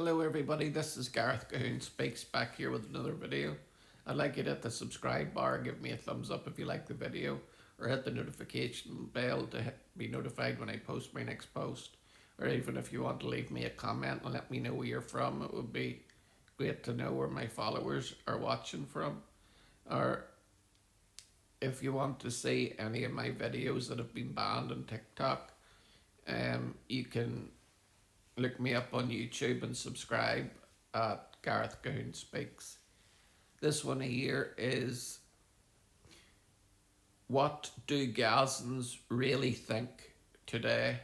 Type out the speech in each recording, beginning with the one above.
Hello everybody, this is Gareth Cahoon Speaks back here with another video. I'd like you to hit the subscribe bar, give me a thumbs up if you like the video, or hit the notification bell to be notified when I post my next post. Or even if you want to leave me a comment and let me know where you're from, it would be great to know where my followers are watching from. Or if you want to see any of my videos that have been banned on TikTok, you can look me up on YouTube and subscribe at Gareth Cahoon Speaks. This one here is, what do Gazans really think today?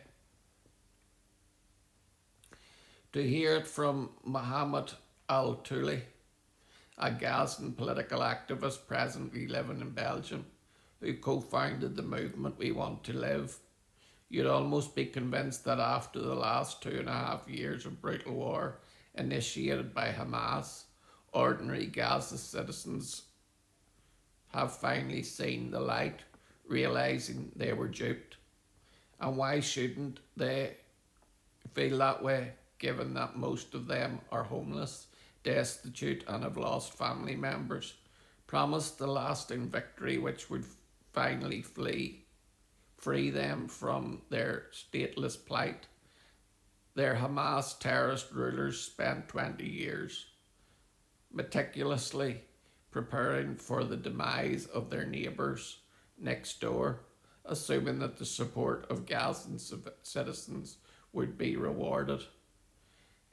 To hear it from Mohammed Al-Touli, a Gazan political activist presently living in Belgium, who co-founded the movement We Want to Live. You'd almost be convinced that after the last 2.5 years of brutal war initiated by Hamas, ordinary Gaza citizens have finally seen the light, realising they were duped. And why shouldn't they feel that way, given that most of them are homeless, destitute and have lost family members, promised the lasting victory which would finally free them from their stateless plight. Their Hamas terrorist rulers spent 20 years meticulously preparing for the demise of their neighbours next door, assuming that the support of Gazan citizens would be rewarded.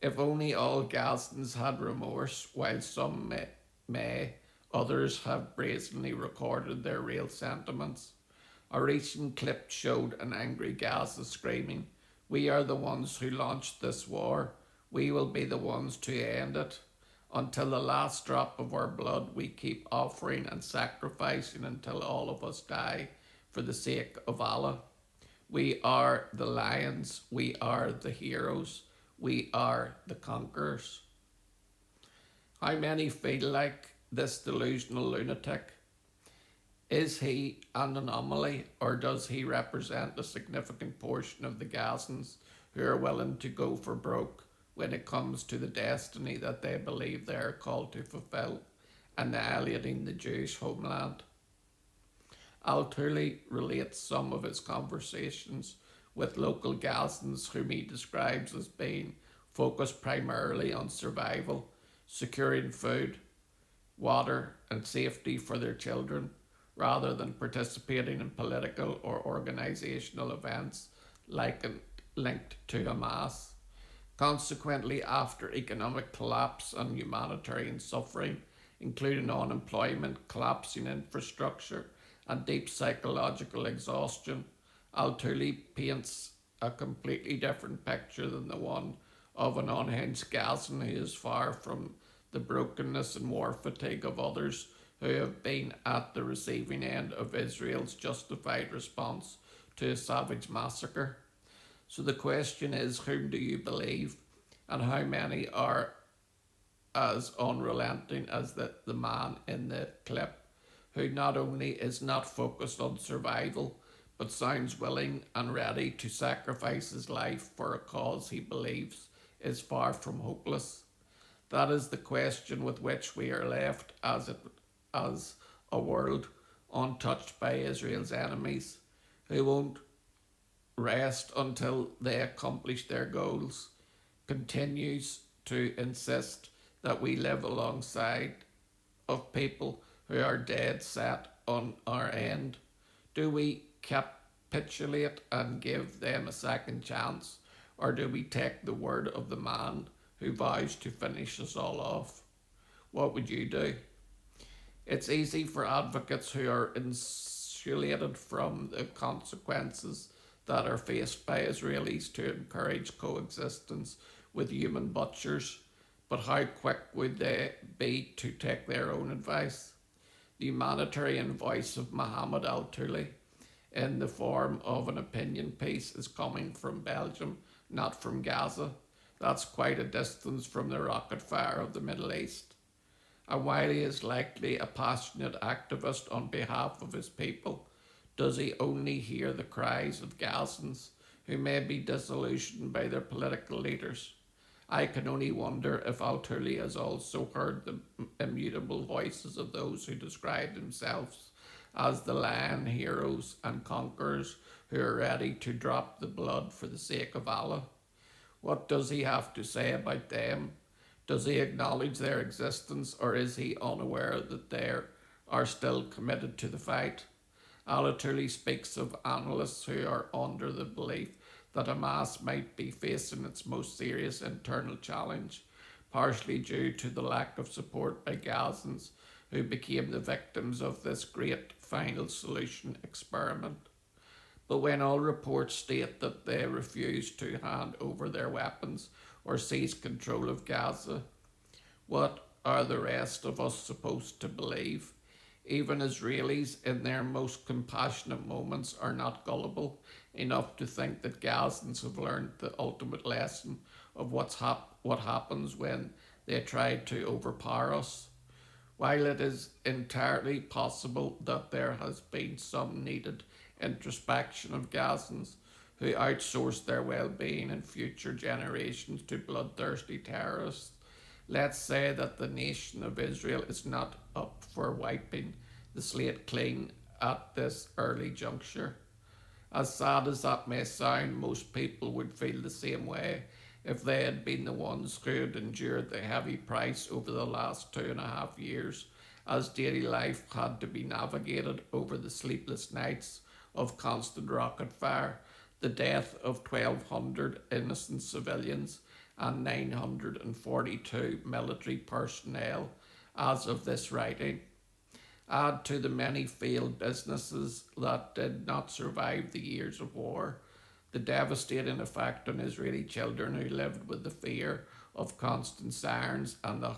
If only all Gazans had remorse, while some may, others have brazenly recorded their real sentiments. A recent clip showed an angry Gaza screaming, "We are the ones who launched this war. We will be the ones to end it. Until the last drop of our blood, we keep offering and sacrificing until all of us die for the sake of Allah. We are the lions. We are the heroes. We are the conquerors." How many feel like this delusional lunatic? Is he an anomaly, or does he represent a significant portion of the Gazans who are willing to go for broke when it comes to the destiny that they believe they are called to fulfill, annihilating the Jewish homeland? Al-Touli relates some of his conversations with local Gazans whom he describes as being focused primarily on survival, securing food, water and safety for their children, rather than participating in political or organisational events linked to Hamas. Consequently, after economic collapse and humanitarian suffering, including unemployment, collapsing infrastructure, and deep psychological exhaustion, Al-Touli paints a completely different picture than the one of an unhinged Gazan who is far from the brokenness and war fatigue of others who have been at the receiving end of Israel's justified response to a savage massacre. So the question is, whom do you believe, and how many are as unrelenting as the man in the clip, who not only is not focused on survival, but sounds willing and ready to sacrifice his life for a cause he believes is far from hopeless? That is the question with which we are left as a world untouched by Israel's enemies, who won't rest until they accomplish their goals, continues to insist that we live alongside of people who are dead set on our end. Do we capitulate and give them a second chance, or do we take the word of the man who vows to finish us all off? What would you do? It's easy for advocates who are insulated from the consequences that are faced by Israelis to encourage coexistence with human butchers, but how quick would they be to take their own advice? The humanitarian voice of Mohammed Al-Touli in the form of an opinion piece is coming from Belgium, not from Gaza. That's quite a distance from the rocket fire of the Middle East. And while he is likely a passionate activist on behalf of his people, does he only hear the cries of Gazans who may be disillusioned by their political leaders? I can only wonder if Altuli has also heard the immutable voices of those who describe themselves as the lion heroes and conquerors who are ready to drop the blood for the sake of Allah. What does he have to say about them? Does he acknowledge their existence, or is he unaware that they are still committed to the fight? Alaturli speaks of analysts who are under the belief that Hamas might be facing its most serious internal challenge, partially due to the lack of support by Gazans, who became the victims of this great final solution experiment. But when all reports state that they refuse to hand over their weapons or seize control of Gaza, what are the rest of us supposed to believe? Even Israelis, in their most compassionate moments, are not gullible enough to think that Gazans have learned the ultimate lesson of what happens when they try to overpower us. While it is entirely possible that there has been some needed introspection of Gazans who outsource their well-being in future generations to bloodthirsty terrorists, let's say that the nation of Israel is not up for wiping the slate clean at this early juncture. As sad as that may sound, most people would feel the same way if they had been the ones who had endured the heavy price over the last 2.5 years, as daily life had to be navigated over the sleepless nights of constant rocket fire, the death of 1,200 innocent civilians and 942 military personnel as of this writing. Add to the many failed businesses that did not survive the years of war, the devastating effect on Israeli children who lived with the fear of constant sirens and the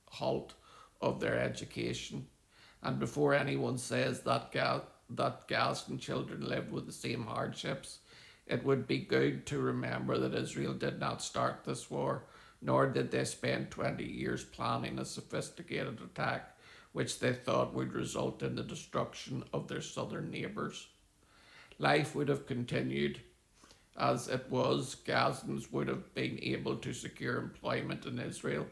halt of their education. And before anyone says that Gaza children lived with the same hardships, it would be good to remember that Israel did not start this war, nor did they spend 20 years planning a sophisticated attack which they thought would result in the destruction of their southern neighbours. Life would have continued as it was. Gazans would have been able to secure employment in Israel.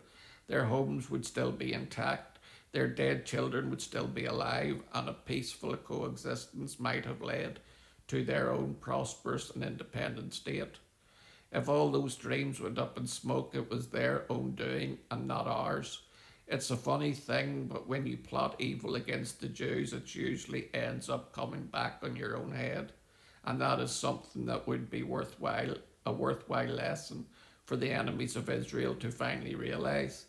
Their homes would still be intact. Their dead children would still be alive, and a peaceful coexistence might have led to their own prosperous and independent state. If all those dreams went up in smoke, it was their own doing and not ours. It's a funny thing, but when you plot evil against the Jews, it usually ends up coming back on your own head. And that is something that would be a worthwhile lesson for the enemies of Israel to finally realise.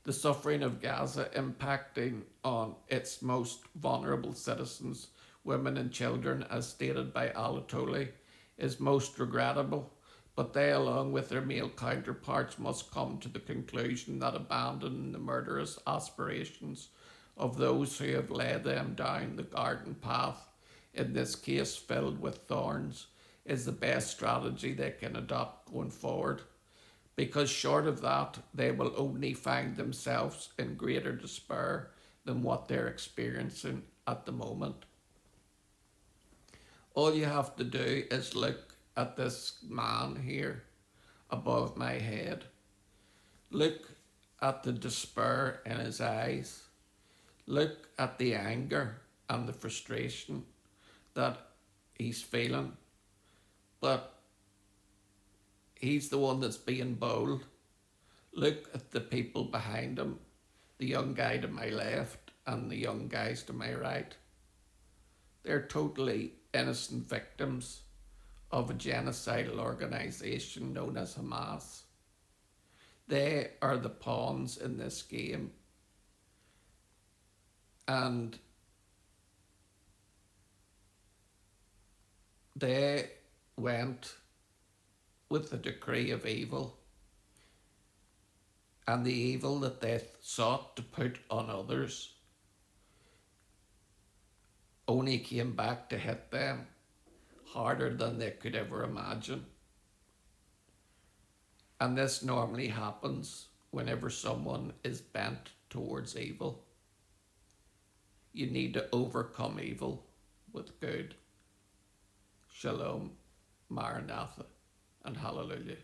The suffering of Gaza impacting on its most vulnerable citizens, women and children, as stated by Al-Atoli, is most regrettable, but they, along with their male counterparts, must come to the conclusion that abandoning the murderous aspirations of those who have led them down the garden path, in this case filled with thorns, is the best strategy they can adopt going forward. Because short of that, they will only find themselves in greater despair than what they're experiencing at the moment. All you have to do is look at this man here above my head. Look at the despair in his eyes. Look at the anger and the frustration that he's feeling. But he's the one that's being bold. Look at the people behind him, the young guy to my left and the young guys to my right. They're totally innocent victims of a genocidal organisation known as Hamas. They are the pawns in this game. And they went with the decree of evil, and the evil that they sought to put on others only came back to hit them harder than they could ever imagine. And this normally happens whenever someone is bent towards evil. You need to overcome evil with good. Shalom, Maranatha, and Hallelujah.